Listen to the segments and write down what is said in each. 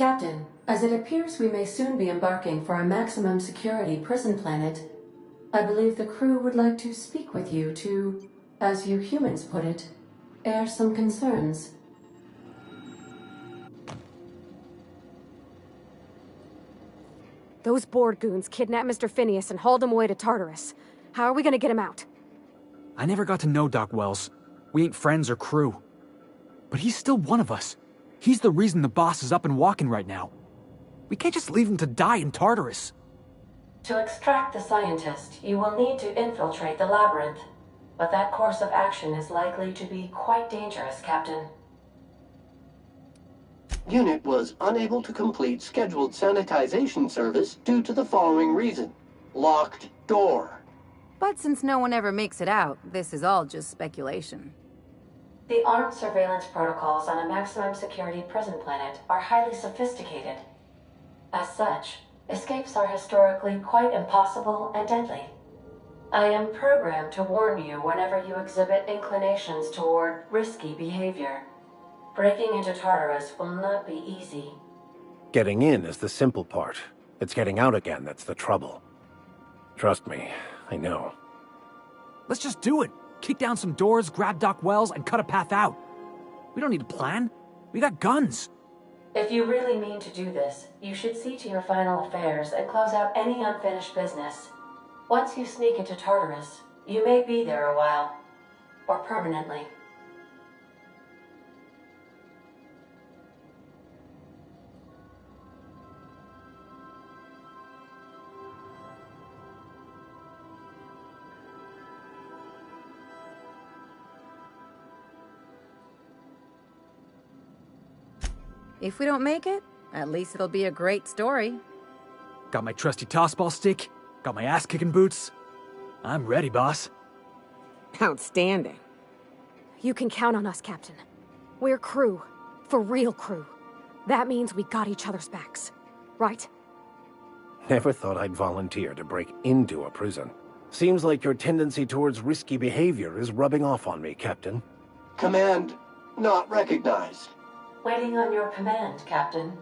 Captain, as it appears we may soon be embarking for a maximum security prison planet, I believe the crew would like to speak with you to, as you humans put it, air some concerns. Those board goons kidnapped Mr. Phineas and hauled him away to Tartarus. How are we gonna get him out? I never got to know Doc Wells. We ain't friends or crew. But he's still one of us. He's the reason the boss is up and walking right now. We can't just leave him to die in Tartarus. To extract the scientist, you will need to infiltrate the labyrinth. But that course of action is likely to be quite dangerous, Captain. Unit was unable to complete scheduled sanitization service due to the following reason. Locked door. But since no one ever makes it out, this is all just speculation. The armed surveillance protocols on a maximum security prison planet are highly sophisticated. As such, escapes are historically quite impossible and deadly. I am programmed to warn you whenever you exhibit inclinations toward risky behavior. Breaking into Tartarus will not be easy. Getting in is the simple part. It's getting out again that's the trouble. Trust me, I know. Let's just do it. Kick down some doors, grab Doc Wells, and cut a path out. We don't need a plan. We got guns. If you really mean to do this, you should see to your final affairs and close out any unfinished business. Once you sneak into Tartarus, you may be there a while. Or permanently. If we don't make it, at least it'll be a great story. Got my trusty tossball stick, got my ass-kicking boots. I'm ready, boss. Outstanding. You can count on us, Captain. We're crew. For real crew. That means we got each other's backs. Right? Never thought I'd volunteer to break into a prison. Seems like your tendency towards risky behavior is rubbing off on me, Captain. Command not recognized. Waiting on your command, Captain.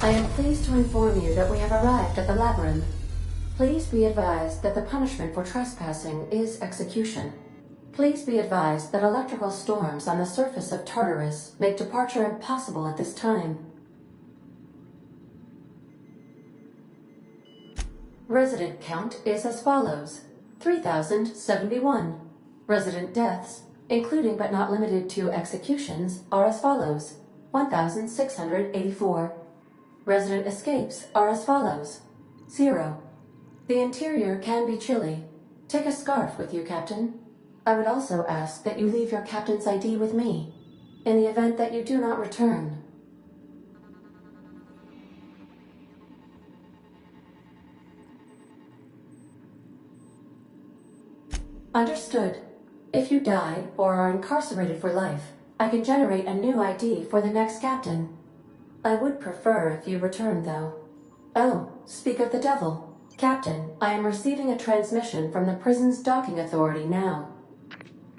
I am pleased to inform you that we have arrived at the labyrinth. Please be advised that the punishment for trespassing is execution. Please be advised that electrical storms on the surface of Tartarus make departure impossible at this time. Resident count is as follows: 3,071. Resident deaths, including but not limited to executions, are as follows: 1,684. Resident escapes are as follows: 0. The interior can be chilly. Take a scarf with you, Captain. I would also ask that you leave your captain's ID with me, in the event that you do not return. Understood. If you die or are incarcerated for life, I can generate a new ID for the next captain. I would prefer if you returned, though. Oh, speak of the devil. Captain, I am receiving a transmission from the prison's docking authority now.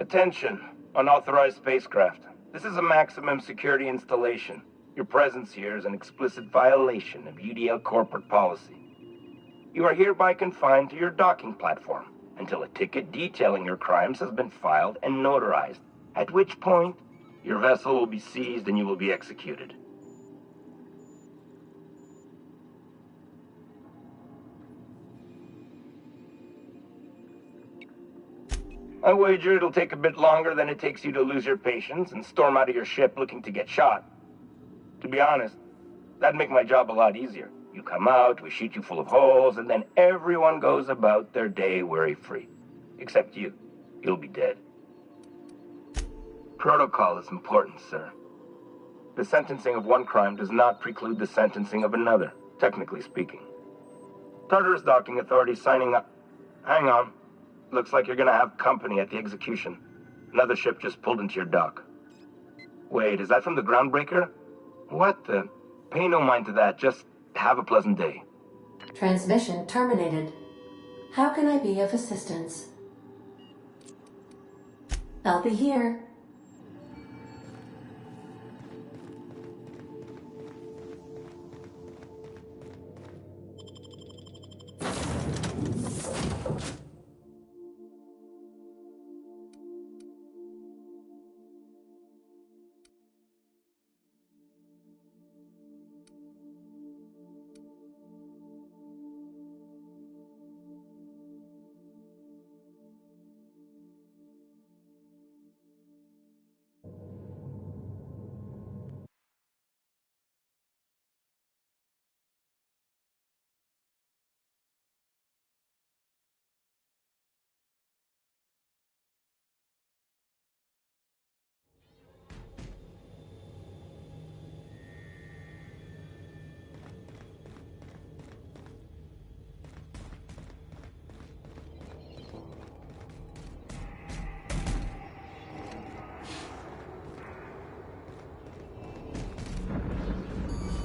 Attention, unauthorized spacecraft. This is a maximum security installation. Your presence here is an explicit violation of UDL corporate policy. You are hereby confined to your docking platform until a ticket detailing your crimes has been filed and notarized, at which point your vessel will be seized and you will be executed. I wager it'll take a bit longer than it takes you to lose your patience and storm out of your ship looking to get shot. To be honest, that'd make my job a lot easier. You come out, we shoot you full of holes, and then everyone goes about their day worry-free. Except you. You'll be dead. Protocol is important, sir. The sentencing of one crime does not preclude the sentencing of another, technically speaking. Tartarus Docking Authority signing up. Hang on. Looks like you're gonna have company at the execution. Another ship just pulled into your dock. Wait, is that from the Groundbreaker? What the? Pay no mind to that, just have a pleasant day. Transmission terminated. How can I be of assistance? I'll be here.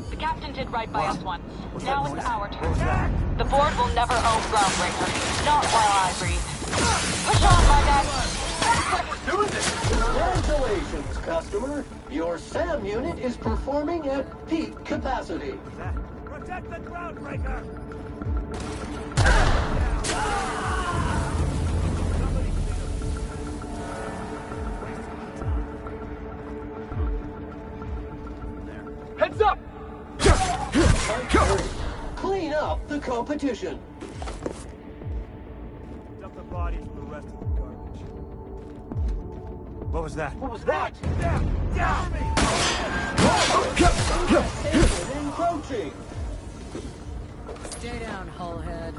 The captain did right by us once. Now it's our turn. The board will never own Groundbreaker. Not while I breathe. Push on, my guy. We're doing this! Congratulations, customer. Your SAM unit is performing at peak capacity. Protect the Groundbreaker! Heads up! Clean up the competition. Dump the bodies for the rest of the garbage. What was that? What was that? Down me! Encroaching. Stay down, hullhead.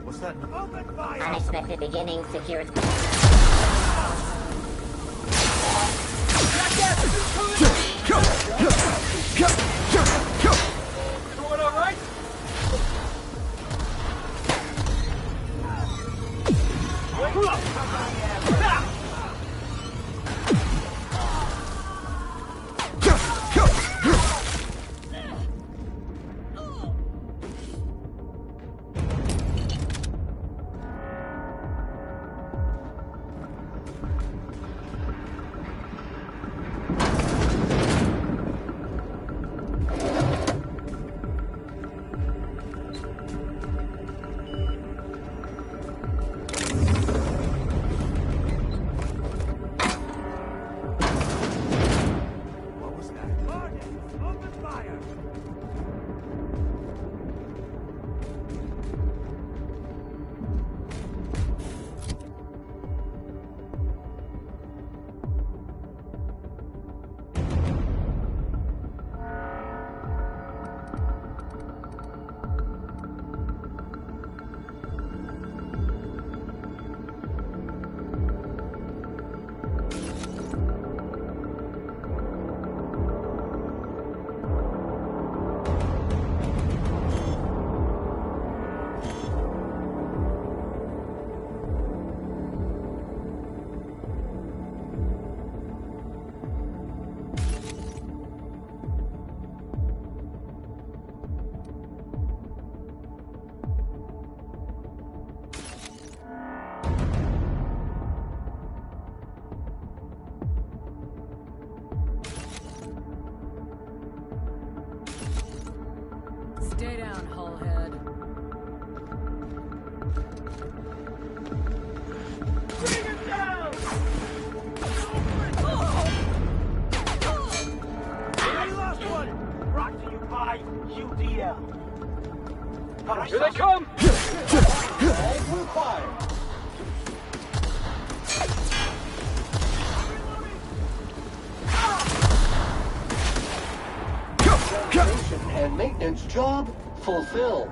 What's that? Open fire! Unexpected beginning secured. Everyone all right? Here they come! Egg required. Renovation and maintenance job fulfilled.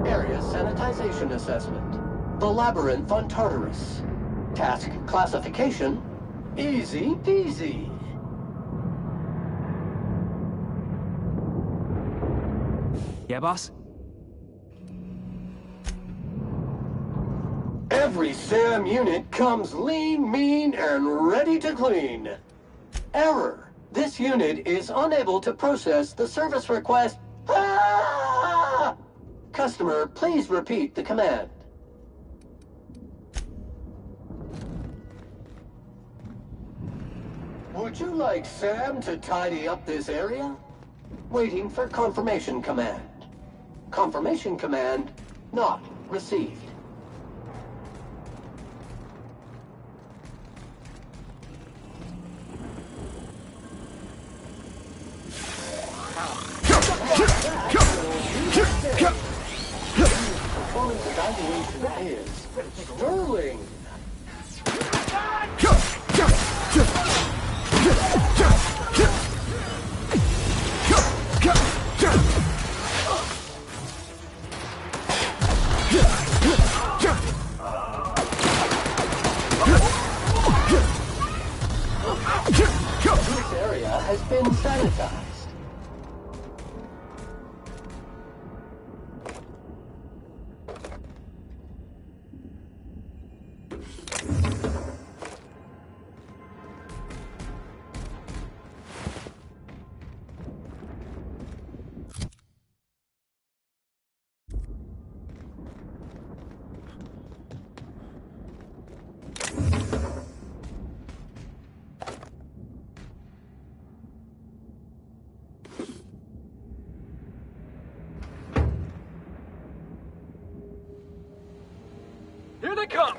Area sanitization assessment. The Labyrinth on Tartarus. Task classification. Easy peasy. Yeah, boss? Every SAM unit comes lean, mean, and ready to clean. Error. This unit is unable to process the service request. Ah! Customer, please repeat the command. Would you like Sam to tidy up this area? Waiting for confirmation command. Confirmation command not received. Performance evaluation is sterling. This area has been sanitized. Here they come!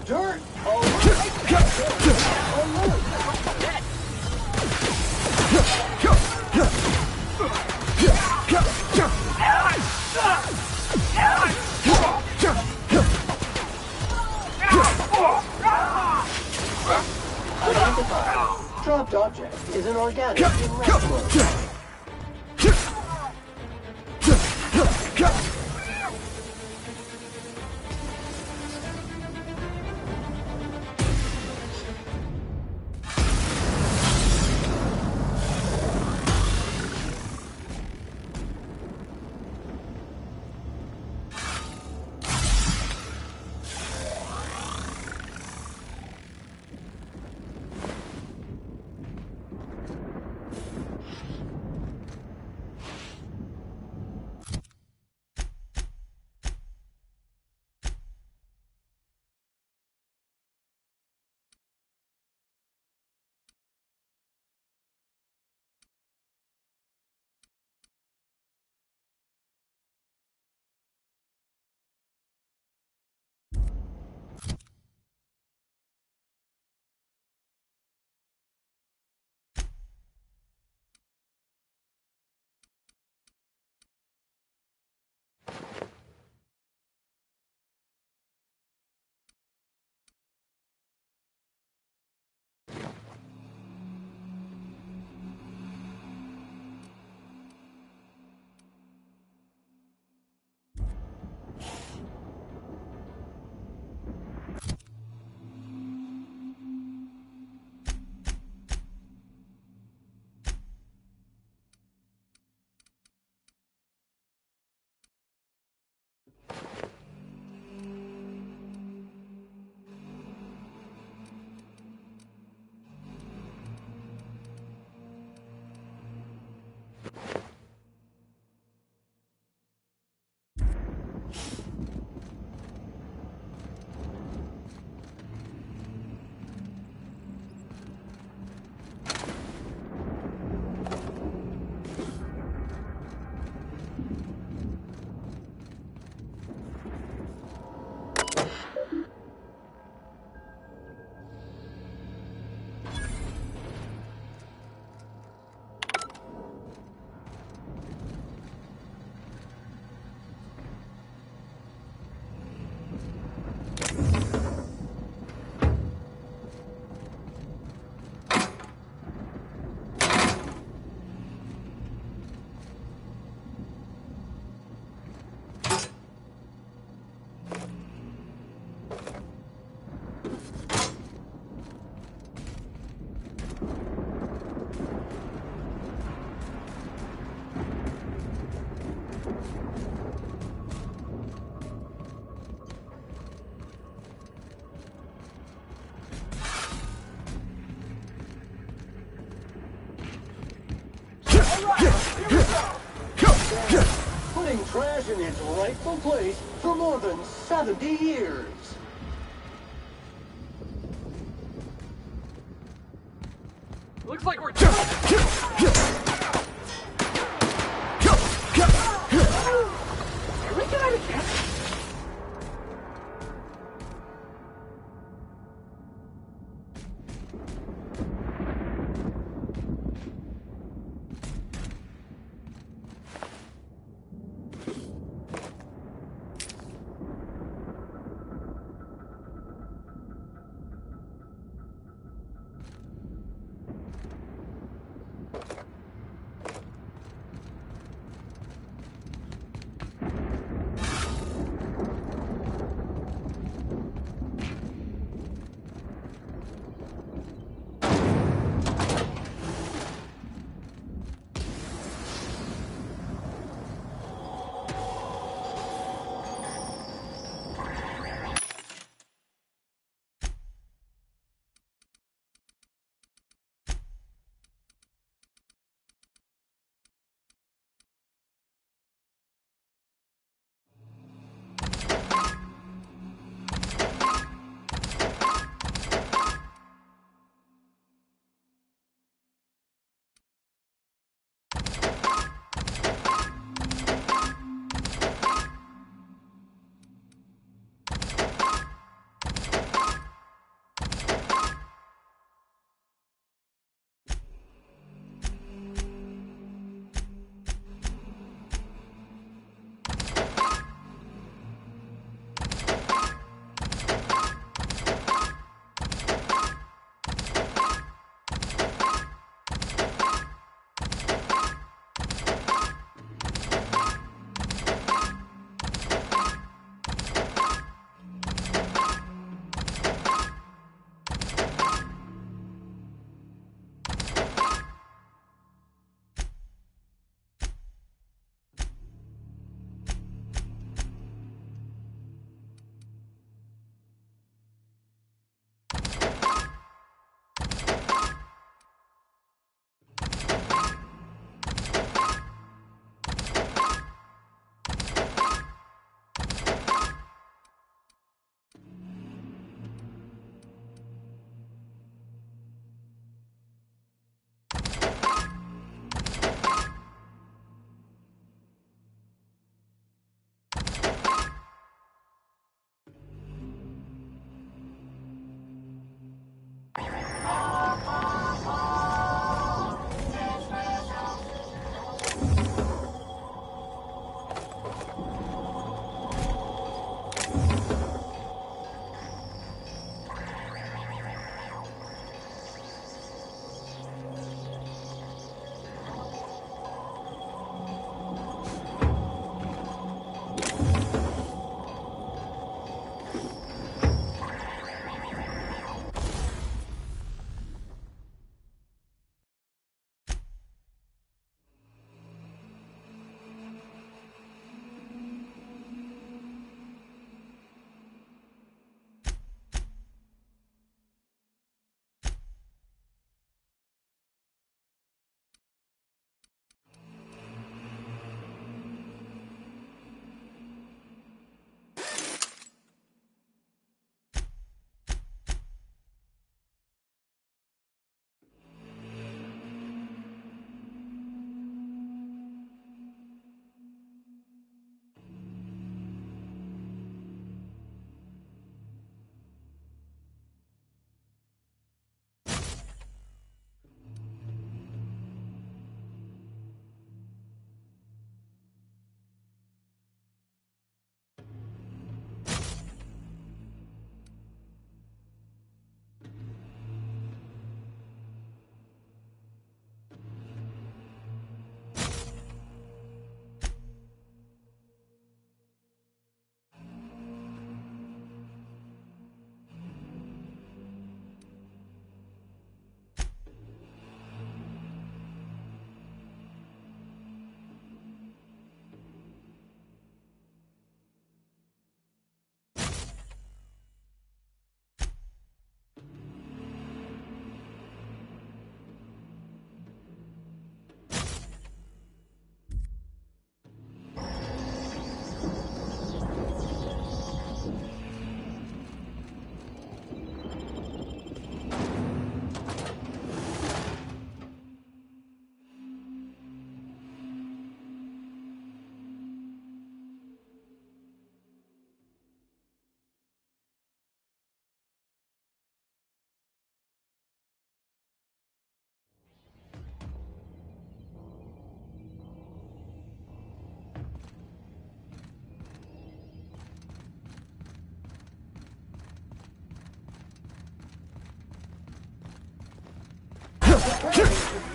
Dirt! Identified. Dropped object is an organic in retro. down, putting trash in its rightful place for more than 70 years. Looks like we're...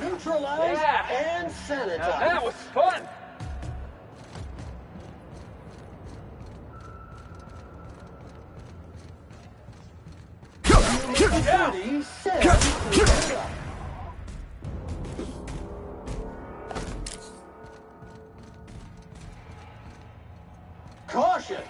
neutralized and sanitized. That was fun! Caution!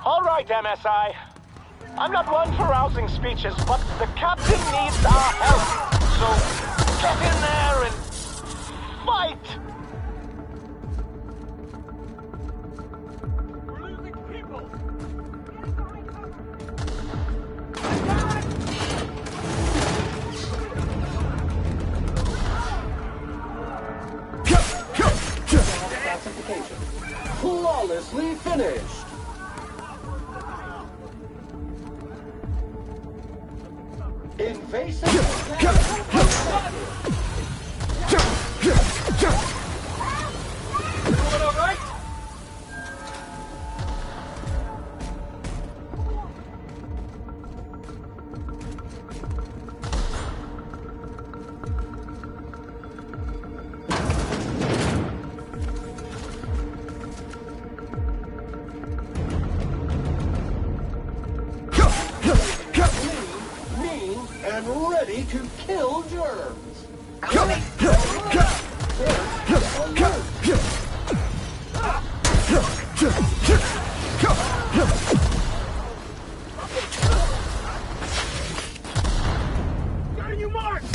All right, MSI. I'm not one for rousing speeches, but the captain needs our help. So get in there and fight! We're losing people! Classification. Flawlessly finished. Invasive. Doing all right? And ready to kill germs. Getting you marked!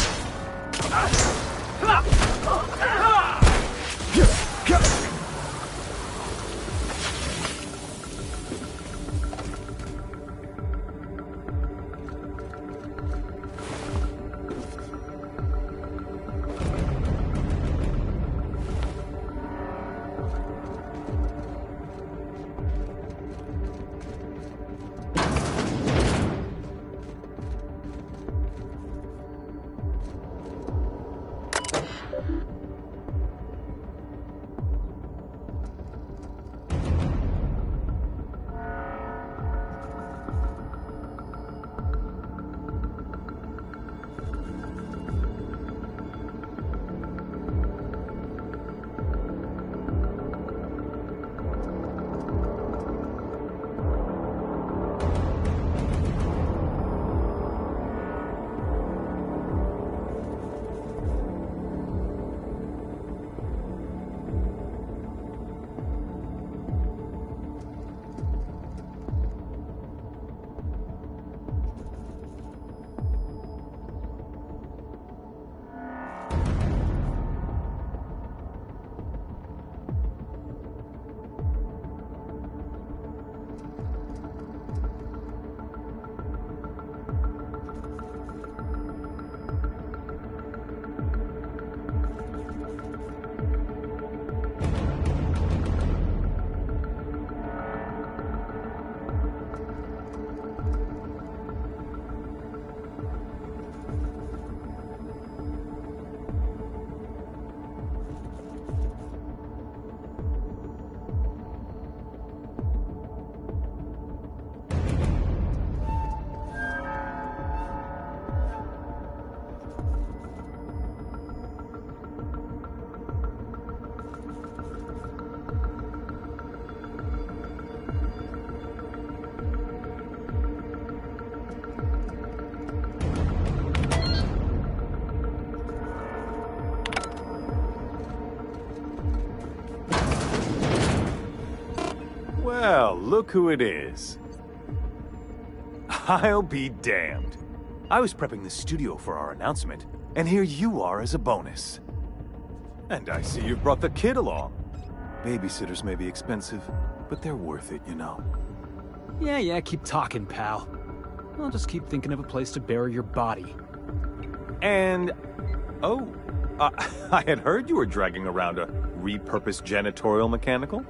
Well, look who it is. I'll be damned. I was prepping the studio for our announcement, and here you are as a bonus. And I see you've brought the kid along. Babysitters may be expensive, but they're worth it, you know. Yeah, keep talking, pal. I'll just keep thinking of a place to bury your body. And... oh, I had heard you were dragging around a repurposed janitorial mechanical.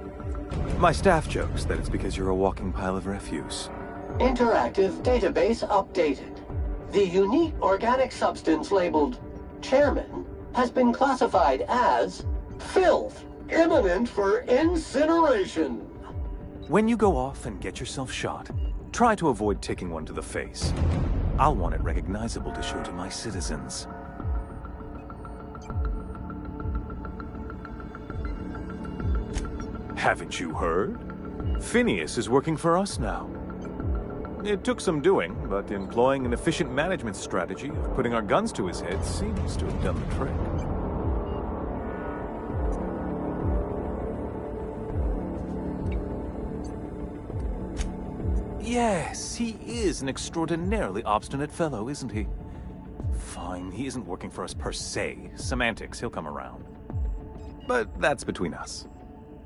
My staff jokes that it's because you're a walking pile of refuse. Interactive database updated. The unique organic substance labeled Chairman has been classified as filth, imminent for incineration. When you go off and get yourself shot, try to avoid taking one to the face. I'll want it recognizable to show to my citizens. Haven't you heard? Phineas is working for us now. It took some doing, but employing an efficient management strategy of putting our guns to his head seems to have done the trick. Yes, he is an extraordinarily obstinate fellow, isn't he? Fine, he isn't working for us per se. Semantics, he'll come around. But that's between us.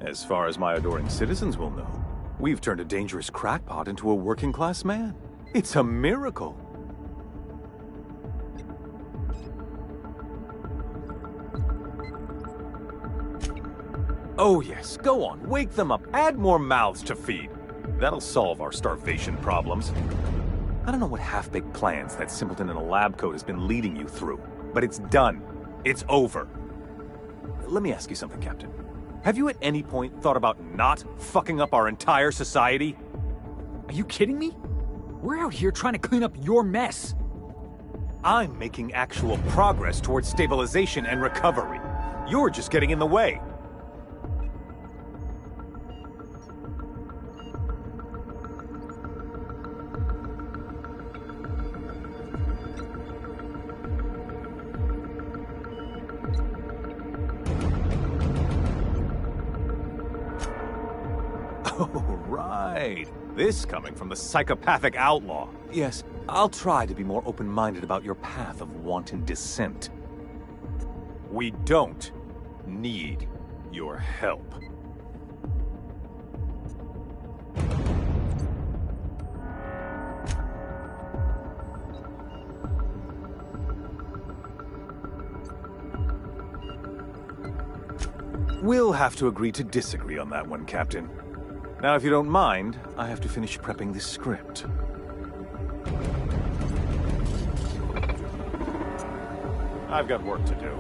As far as my adoring citizens will know, we've turned a dangerous crackpot into a working-class man. It's a miracle. Oh yes, go on, wake them up, add more mouths to feed. That'll solve our starvation problems. I don't know what half-baked plans that simpleton in a lab coat has been leading you through, but it's done. It's over. Let me ask you something, Captain. Have you at any point thought about not fucking up our entire society? Are you kidding me? We're out here trying to clean up your mess. I'm making actual progress towards stabilization and recovery. You're just getting in the way. Oh, right. This coming from the psychopathic outlaw. Yes, I'll try to be more open-minded about your path of wanton descent. We don't need your help. We'll have to agree to disagree on that one, Captain. Now, if you don't mind, I have to finish prepping this script. I've got work to do.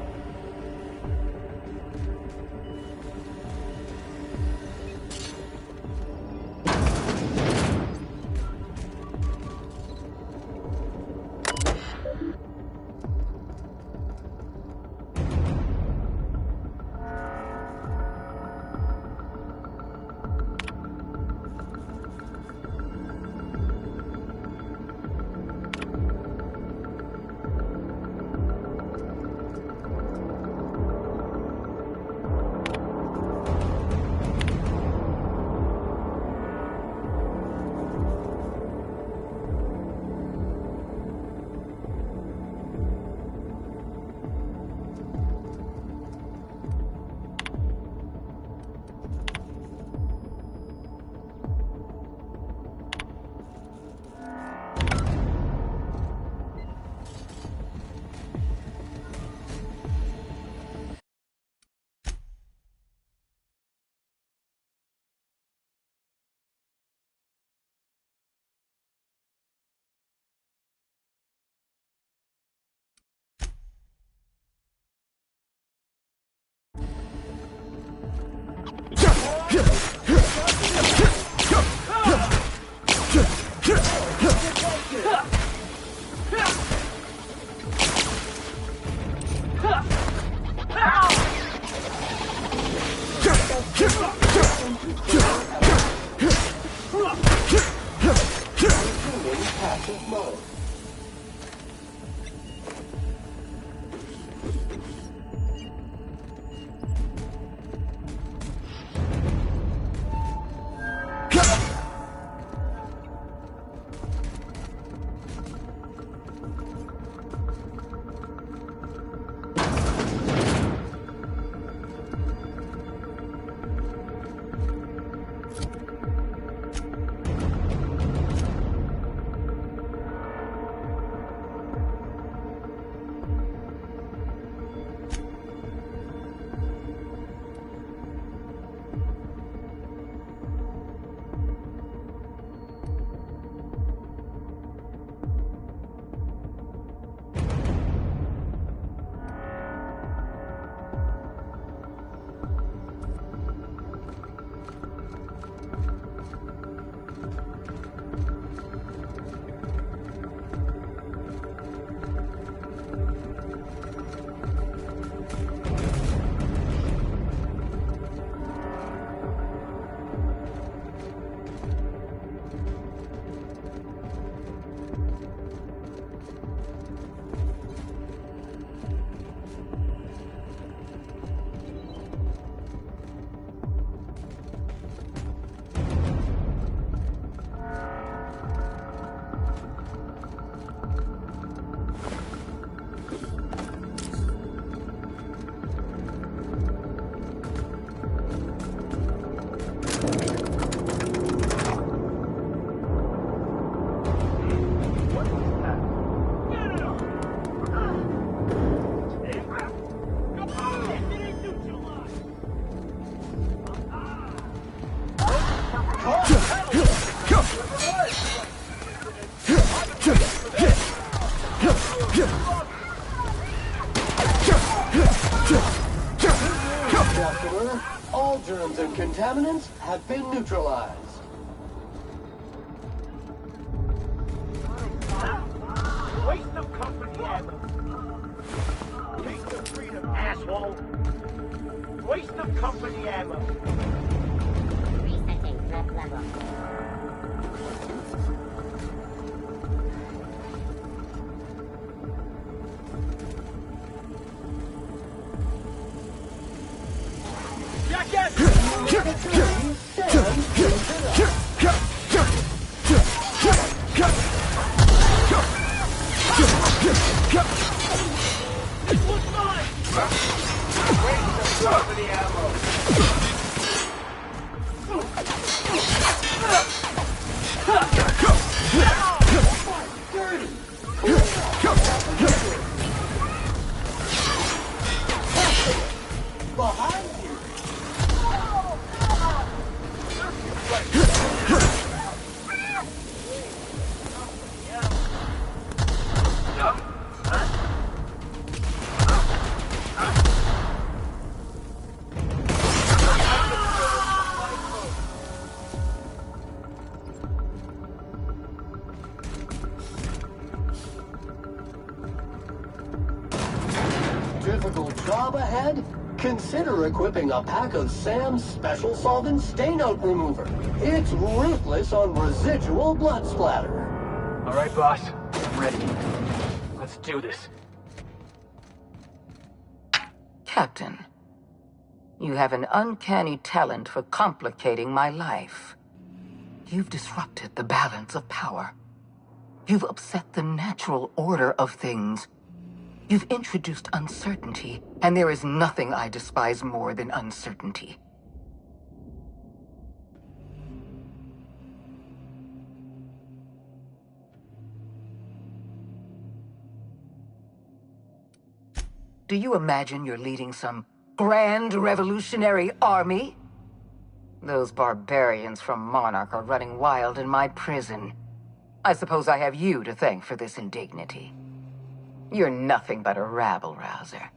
customer. All germs and contaminants have been neutralized. Waste of company ammo. Waste of freedom, asshole. Waste of company ammo. Resetting threat level. This one's mine! Waste of company ammo. Behind you! Difficult job ahead? Consider equipping a pack of Sam's Special Solvent Stain Out Remover. It's ruthless on residual blood splatter. All right, boss. I'm ready. Let's do this. Captain, you have an uncanny talent for complicating my life. You've disrupted the balance of power. You've upset the natural order of things. You've introduced uncertainty, and there is nothing I despise more than uncertainty. Do you imagine you're leading some grand revolutionary army? Those barbarians from Monarch are running wild in my prison. I suppose I have you to thank for this indignity. You're nothing but a rabble-rouser.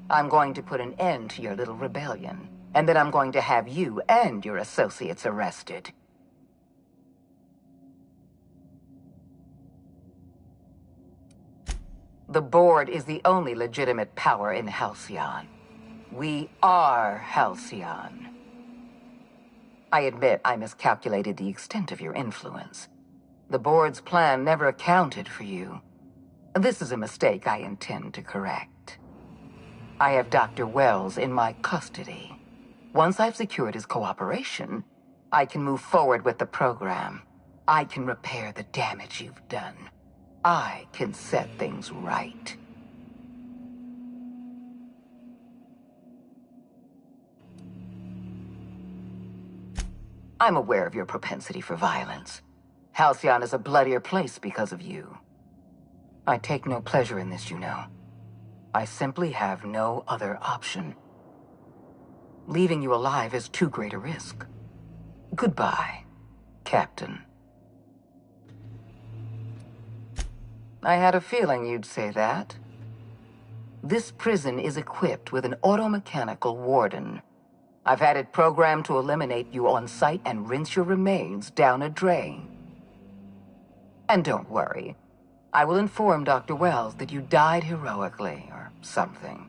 I'm going to put an end to your little rebellion, and then I'm going to have you and your associates arrested. The Board is the only legitimate power in Halcyon. We are Halcyon. I admit I miscalculated the extent of your influence. The Board's plan never accounted for you. This is a mistake I intend to correct. I have Dr. Wells in my custody. Once I've secured his cooperation, I can move forward with the program. I can repair the damage you've done. I can set things right. I'm aware of your propensity for violence. Halcyon is a bloodier place because of you. I take no pleasure in this, you know. I simply have no other option. Leaving you alive is too great a risk. Goodbye, Captain. I had a feeling you'd say that. This prison is equipped with an automechanical warden. I've had it programmed to eliminate you on sight and rinse your remains down a drain. And don't worry. I will inform Dr. Wells that you died heroically, or something.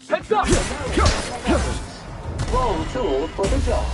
Heads up! Wrong tool for the job.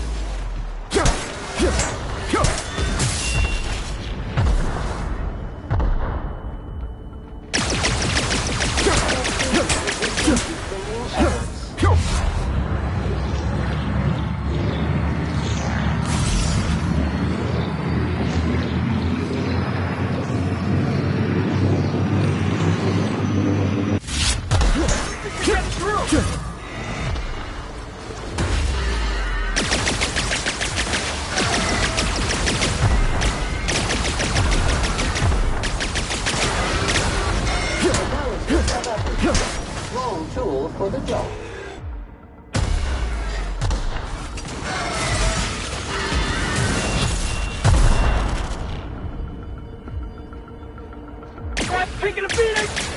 taking a beating!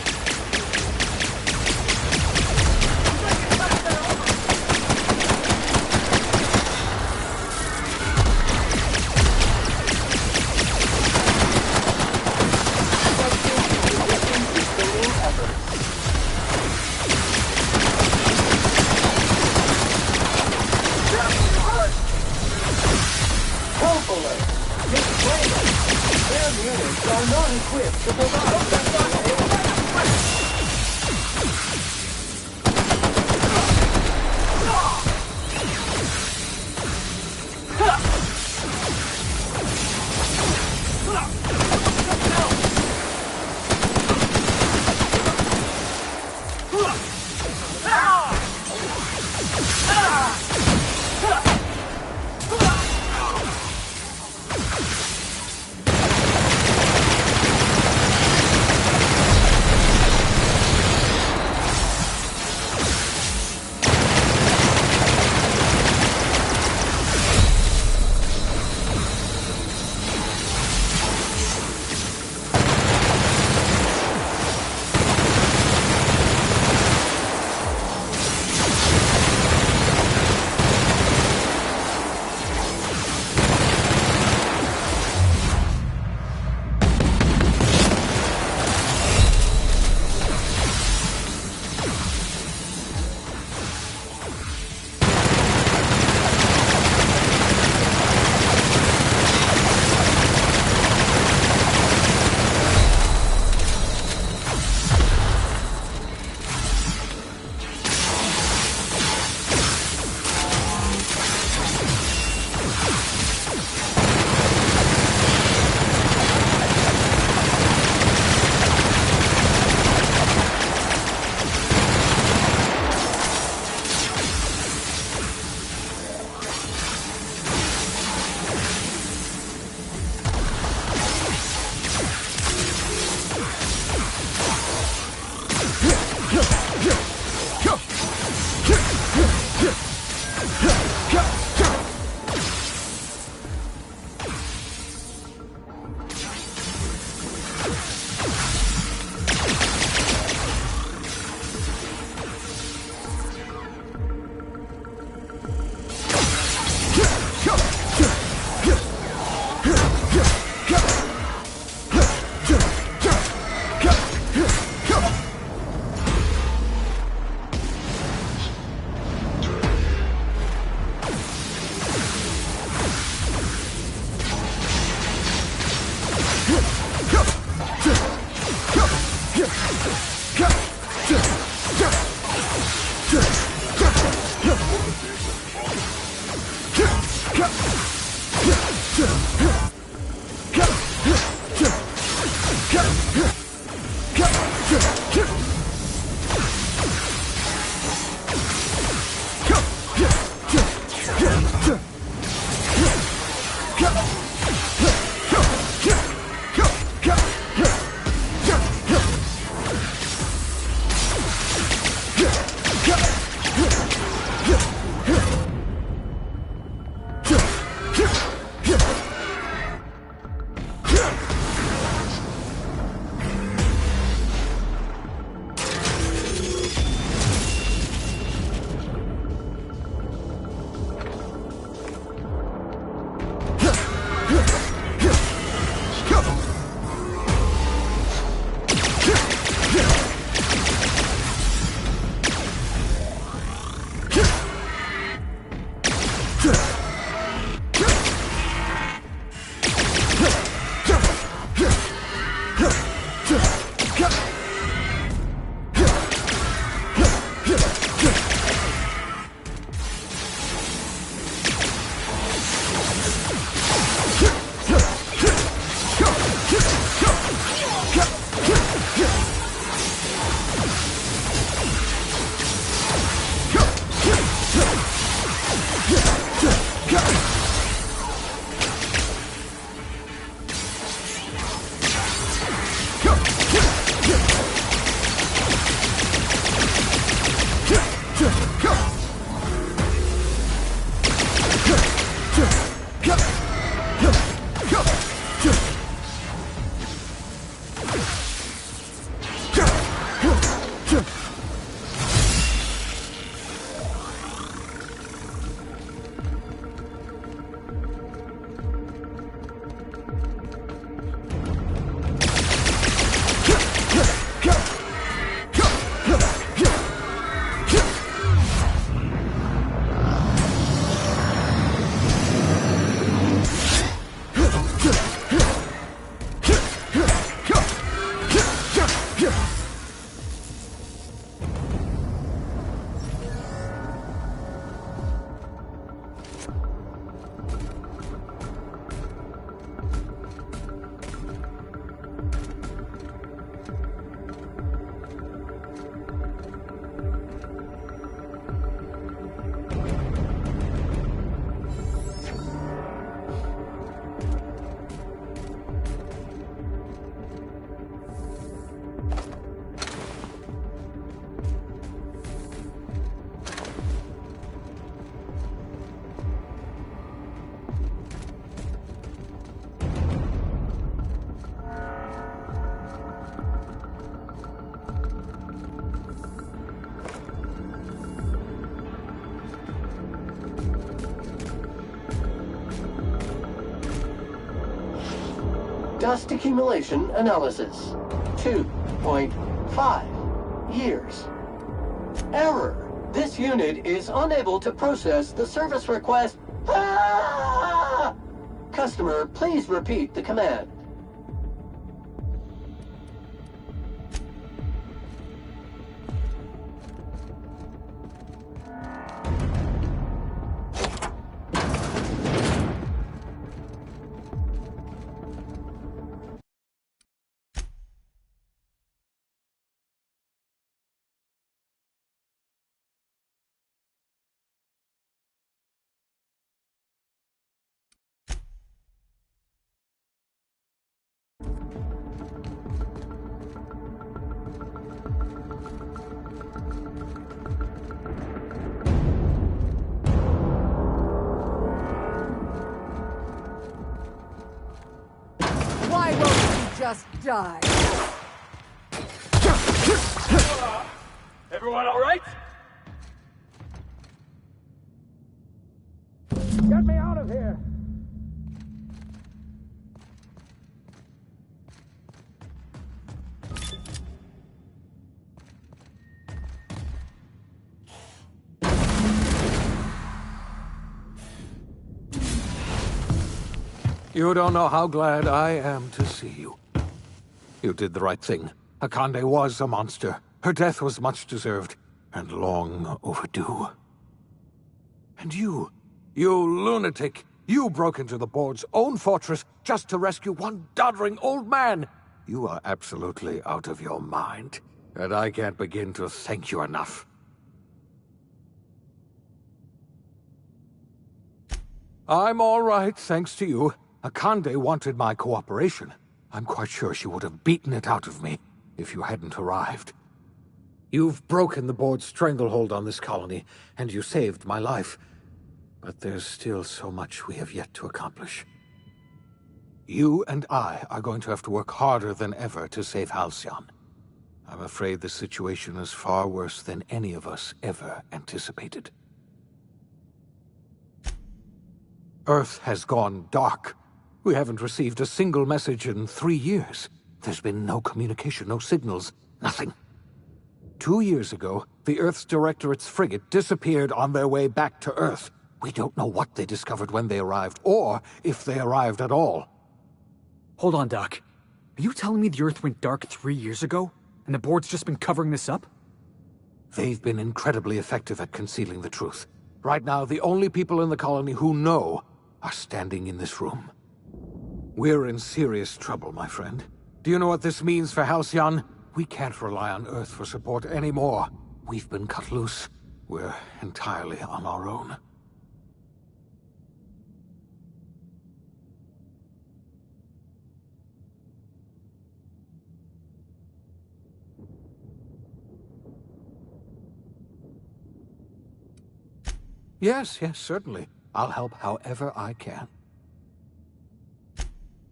dust accumulation analysis. 2.5 years. Error. This unit is unable to process the service request. Ah! Customer, please repeat the command. Why won't you just die? Everyone all right? Get me out of here! You don't know how glad I am to see you. You did the right thing. Akande was a monster. Her death was much deserved, and long overdue. And you lunatic, you broke into the board's own fortress just to rescue one doddering old man. You are absolutely out of your mind, and I can't begin to thank you enough. I'm all right, thanks to you. Akande wanted my cooperation. I'm quite sure she would have beaten it out of me if you hadn't arrived. You've broken the board's stranglehold on this colony, and you saved my life. But there's still so much we have yet to accomplish. You and I are going to have to work harder than ever to save Halcyon. I'm afraid the situation is far worse than any of us ever anticipated. Earth has gone dark. We haven't received a single message in 3 years. There's been no communication, no signals, nothing. 2 years ago, the Earth's Directorate's frigate disappeared on their way back to Earth. We don't know what they discovered when they arrived, or if they arrived at all. Hold on, Doc. Are you telling me the Earth went dark 3 years ago, and the board's just been covering this up? They've been incredibly effective at concealing the truth. Right now, the only people in the colony who know are standing in this room. We're in serious trouble, my friend. Do you know what this means for Halcyon? We can't rely on Earth for support anymore. We've been cut loose. We're entirely on our own. Yes, certainly. I'll help however I can.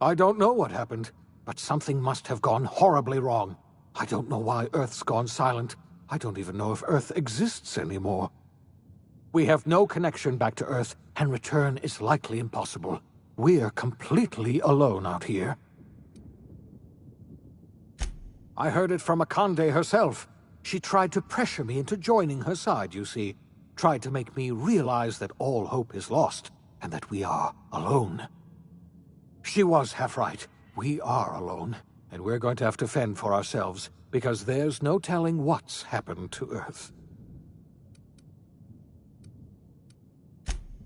I don't know what happened, but something must have gone horribly wrong. I don't know why Earth's gone silent. I don't even know if Earth exists anymore. We have no connection back to Earth, and return is likely impossible. We're completely alone out here. I heard it from Akande herself. She tried to pressure me into joining her side, you see. Tried to make me realize that all hope is lost, and that we are alone. She was half right. We are alone, and we're going to have to fend for ourselves, because there's no telling what's happened to Earth.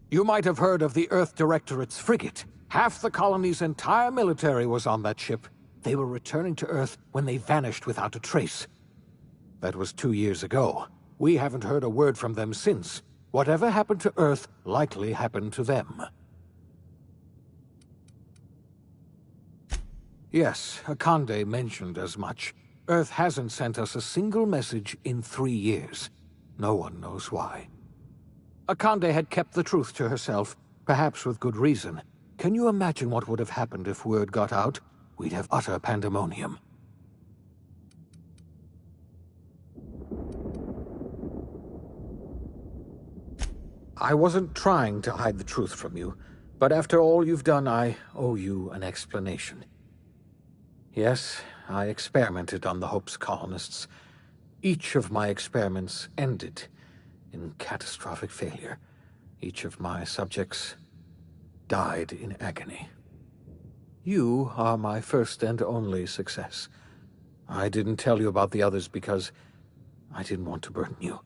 You might have heard of the Earth Directorate's frigate. Half the colony's entire military was on that ship. They were returning to Earth when they vanished without a trace. That was 2 years ago. We haven't heard a word from them since. Whatever happened to Earth likely happened to them. Yes, Akande mentioned as much. Earth hasn't sent us a single message in 3 years. No one knows why. Akande had kept the truth to herself, perhaps with good reason. Can you imagine what would have happened if word got out? We'd have utter pandemonium. I wasn't trying to hide the truth from you, but after all you've done, I owe you an explanation. Yes, I experimented on the Hope's colonists. Each of my experiments ended in catastrophic failure. Each of my subjects died in agony. You are my first and only success. I didn't tell you about the others because I didn't want to burden you.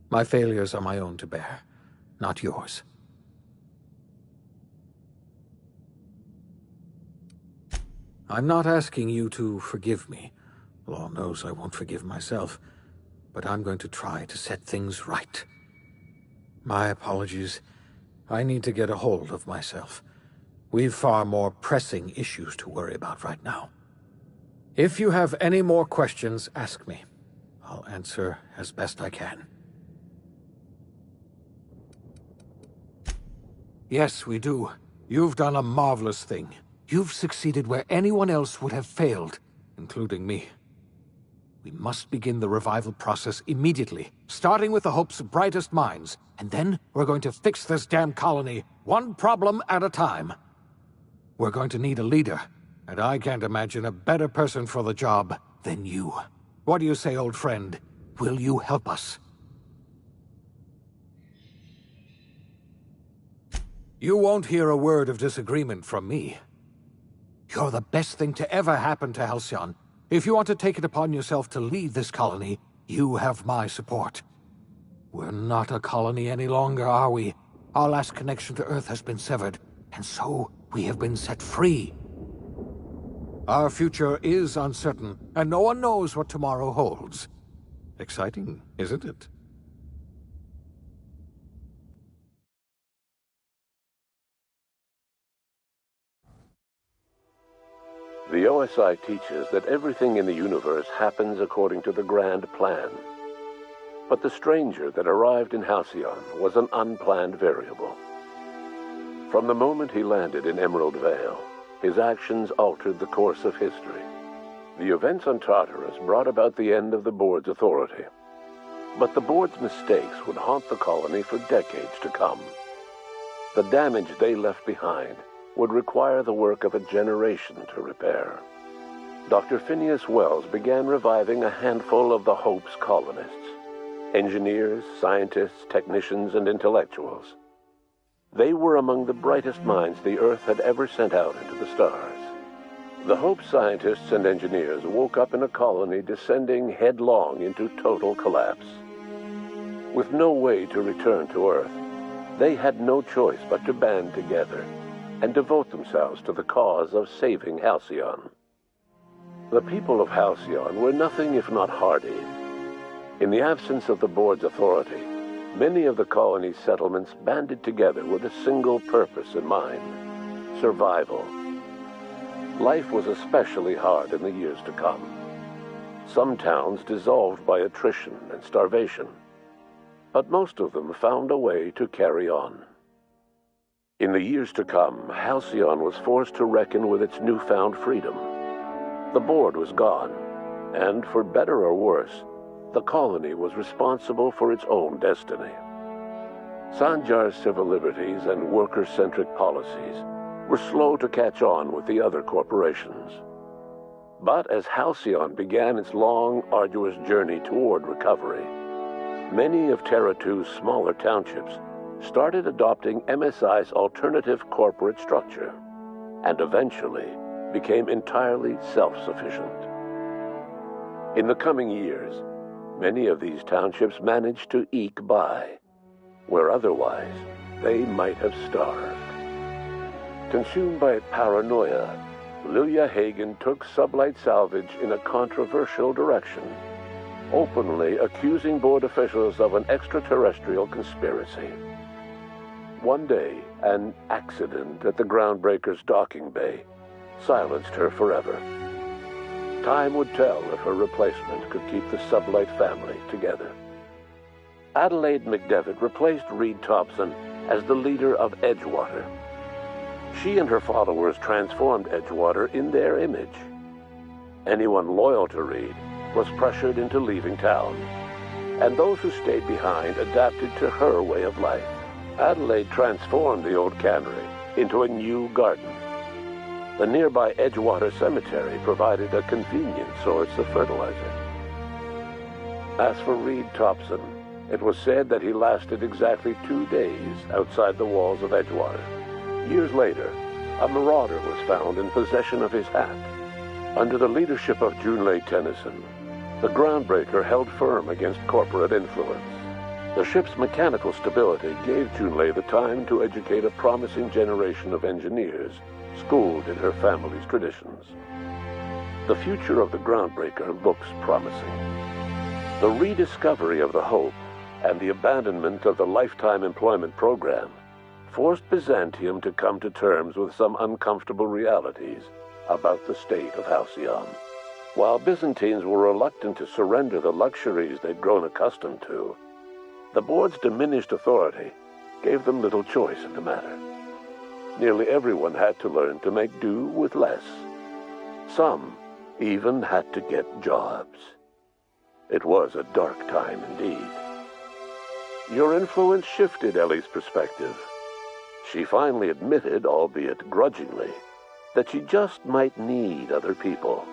My failures are my own to bear, not yours. I'm not asking you to forgive me. Law knows I won't forgive myself, but I'm going to try to set things right. My apologies. I need to get a hold of myself. We've far more pressing issues to worry about right now. If you have any more questions, ask me. I'll answer as best I can. Yes, we do. You've done a marvelous thing. You've succeeded where anyone else would have failed, including me. We must begin the revival process immediately, starting with the Hope's brightest minds, and then we're going to fix this damn colony, one problem at a time. We're going to need a leader, and I can't imagine a better person for the job than you. What do you say, old friend? Will you help us? You won't hear a word of disagreement from me. You're the best thing to ever happen to Halcyon. If you want to take it upon yourself to lead this colony, you have my support. We're not a colony any longer, are we? Our last connection to Earth has been severed, and so we have been set free. Our future is uncertain, and no one knows what tomorrow holds. Exciting, isn't it? The OSI teaches that everything in the universe happens according to the grand plan. But the stranger that arrived in Halcyon was an unplanned variable. From the moment he landed in Emerald Vale, his actions altered the course of history. The events on Tartarus brought about the end of the board's authority. But the board's mistakes would haunt the colony for decades to come. The damage they left behind would require the work of a generation to repair. Dr. Phineas Wells began reviving a handful of the Hope's colonists. Engineers, scientists, technicians, and intellectuals. They were among the brightest minds the Earth had ever sent out into the stars. The Hope scientists and engineers woke up in a colony descending headlong into total collapse. With no way to return to Earth, they had no choice but to band together and devote themselves to the cause of saving Halcyon. The people of Halcyon were nothing if not hardy. In the absence of the board's authority, many of the colony's settlements banded together with a single purpose in mind: survival. Life was especially hard in the years to come. Some towns dissolved by attrition and starvation, but most of them found a way to carry on. In the years to come, Halcyon was forced to reckon with its newfound freedom. The board was gone, and for better or worse, the colony was responsible for its own destiny. Sanjar's civil liberties and worker-centric policies were slow to catch on with the other corporations. But as Halcyon began its long, arduous journey toward recovery, many of Terra 2's smaller townships started adopting MSI's alternative corporate structure, and eventually became entirely self-sufficient. In the coming years, many of these townships managed to eke by, where otherwise they might have starved. Consumed by paranoia, Lilia Hagen took Sublight Salvage in a controversial direction, openly accusing board officials of an extraterrestrial conspiracy. One day, an accident at the Groundbreaker's docking bay silenced her forever. Time would tell if her replacement could keep the Sublight family together. Adelaide McDevitt replaced Reed Thompson as the leader of Edgewater. She and her followers transformed Edgewater in their image. Anyone loyal to Reed was pressured into leaving town, and those who stayed behind adapted to her way of life. Adelaide transformed the old cannery into a new garden. The nearby Edgewater Cemetery provided a convenient source of fertilizer. As for Reed Thompson, it was said that he lasted exactly 2 days outside the walls of Edgewater. Years later, a marauder was found in possession of his hat. Under the leadership of Junlei Tennyson, the Groundbreaker held firm against corporate influence. The ship's mechanical stability gave Junlei the time to educate a promising generation of engineers, schooled in her family's traditions. The future of the Groundbreaker looks promising. The rediscovery of the Hope and the abandonment of the lifetime employment program forced Byzantium to come to terms with some uncomfortable realities about the state of Halcyon. While Byzantines were reluctant to surrender the luxuries they'd grown accustomed to, the board's diminished authority gave them little choice in the matter. Nearly everyone had to learn to make do with less. Some even had to get jobs. It was a dark time indeed. Your influence shifted Ellie's perspective. She finally admitted, albeit grudgingly, that she just might need other people.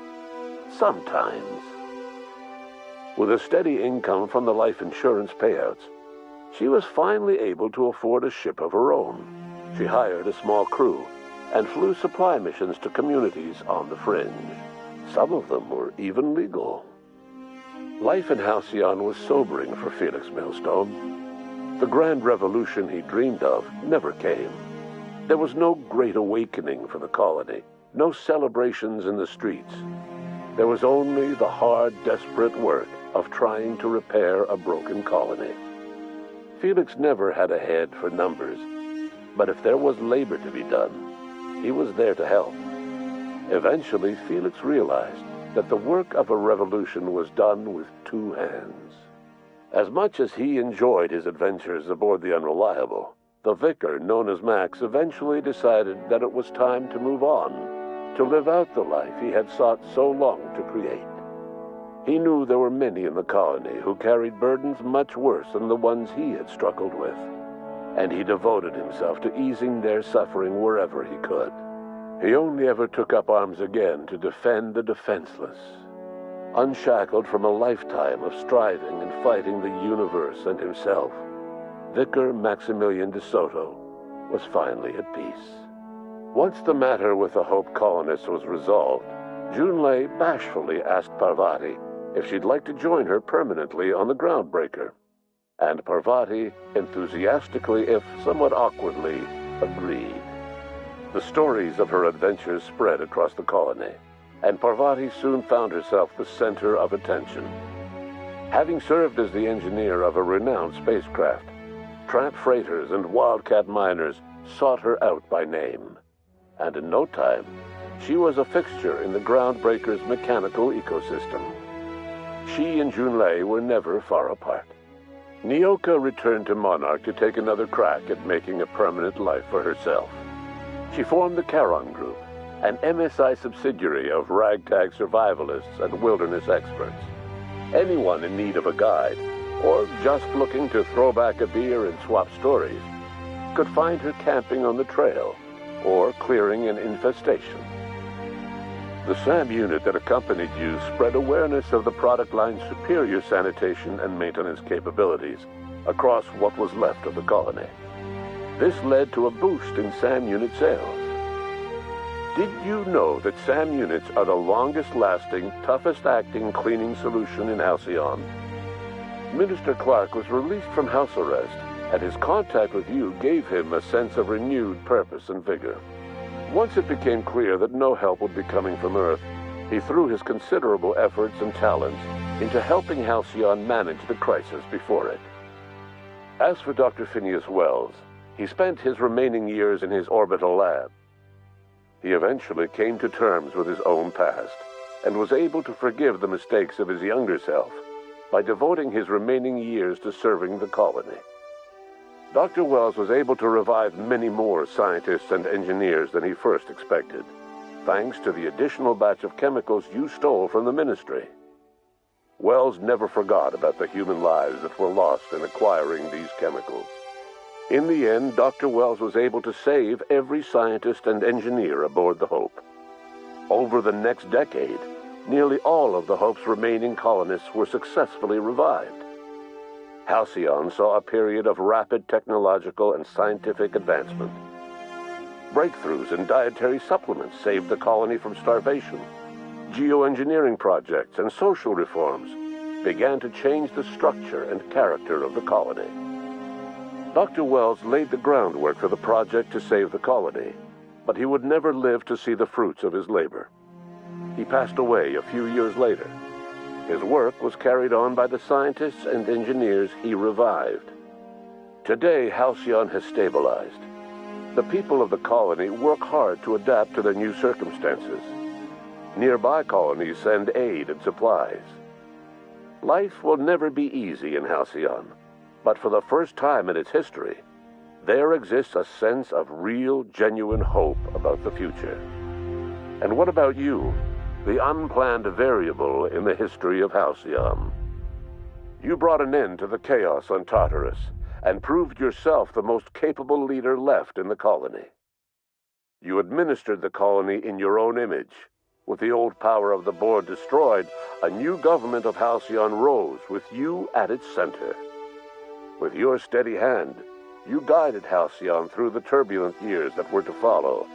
Sometimes. With a steady income from the life insurance payouts, she was finally able to afford a ship of her own. She hired a small crew and flew supply missions to communities on the fringe. Some of them were even legal. Life in Halcyon was sobering for Felix Millstone. The grand revolution he dreamed of never came. There was no great awakening for the colony, no celebrations in the streets. There was only the hard, desperate work of trying to repair a broken colony. Felix never had a head for numbers, but if there was labor to be done, he was there to help. Eventually, Felix realized that the work of a revolution was done with 2 hands. As much as he enjoyed his adventures aboard the Unreliable, the vicar, known as Max, eventually decided that it was time to move on, to live out the life he had sought so long to create. He knew there were many in the colony who carried burdens much worse than the ones he had struggled with, and he devoted himself to easing their suffering wherever he could. He only ever took up arms again to defend the defenseless. Unshackled from a lifetime of striving and fighting the universe and himself, Vicar Maximilian de Soto was finally at peace. Once the matter with the Hope colonists was resolved, Junlei bashfully asked Parvati if she'd like to join her permanently on the Groundbreaker, and Parvati enthusiastically, if somewhat awkwardly, agreed. The stories of her adventures spread across the colony, and Parvati soon found herself the center of attention. Having served as the engineer of a renowned spacecraft, tramp freighters and wildcat miners sought her out by name, and in no time, she was a fixture in the Groundbreaker's mechanical ecosystem. She and Junlei were never far apart. Nyoka returned to Monarch to take another crack at making a permanent life for herself. She formed the Charon Group, an MSI subsidiary of ragtag survivalists and wilderness experts. Anyone in need of a guide, or just looking to throw back a beer and swap stories, could find her camping on the trail, or clearing an infestation. The SAM unit that accompanied you spread awareness of the product line's superior sanitation and maintenance capabilities across what was left of the colony. This led to a boost in SAM unit sales. Did you know that SAM units are the longest-lasting, toughest-acting cleaning solution in Halcyon? Minister Clark was released from house arrest, and his contact with you gave him a sense of renewed purpose and vigor. Once it became clear that no help would be coming from Earth, he threw his considerable efforts and talents into helping Halcyon manage the crisis before it. As for Dr. Phineas Wells, he spent his remaining years in his orbital lab. He eventually came to terms with his own past, and was able to forgive the mistakes of his younger self by devoting his remaining years to serving the colony. Dr. Wells was able to revive many more scientists and engineers than he first expected, thanks to the additional batch of chemicals you stole from the Ministry. Wells never forgot about the human lives that were lost in acquiring these chemicals. In the end, Dr. Wells was able to save every scientist and engineer aboard the Hope, Over the next decade, nearly all of the Hope's remaining colonists were successfully revived. Halcyon saw a period of rapid technological and scientific advancement. Breakthroughs in dietary supplements saved the colony from starvation. Geoengineering projects and social reforms began to change the structure and character of the colony. Dr. Wells laid the groundwork for the project to save the colony, but he would never live to see the fruits of his labor. He passed away a few years later. His work was carried on by the scientists and engineers he revived. Today, Halcyon has stabilized. The people of the colony work hard to adapt to their new circumstances. Nearby colonies send aid and supplies. Life will never be easy in Halcyon, but for the first time in its history, there exists a sense of real, genuine hope about the future. And what about you, the unplanned variable in the history of Halcyon? You brought an end to the chaos on Tartarus, and proved yourself the most capable leader left in the colony. You administered the colony in your own image. With the old power of the board destroyed, a new government of Halcyon rose with you at its center. With your steady hand, you guided Halcyon through the turbulent years that were to follow,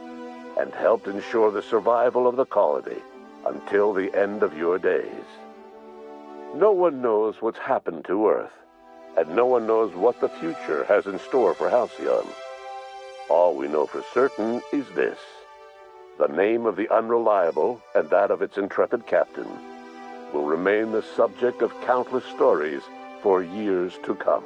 and helped ensure the survival of the colony until the end of your days. No one knows what's happened to Earth, and no one knows what the future has in store for Halcyon. All we know for certain is this: the name of the Unreliable and that of its intrepid captain will remain the subject of countless stories for years to come.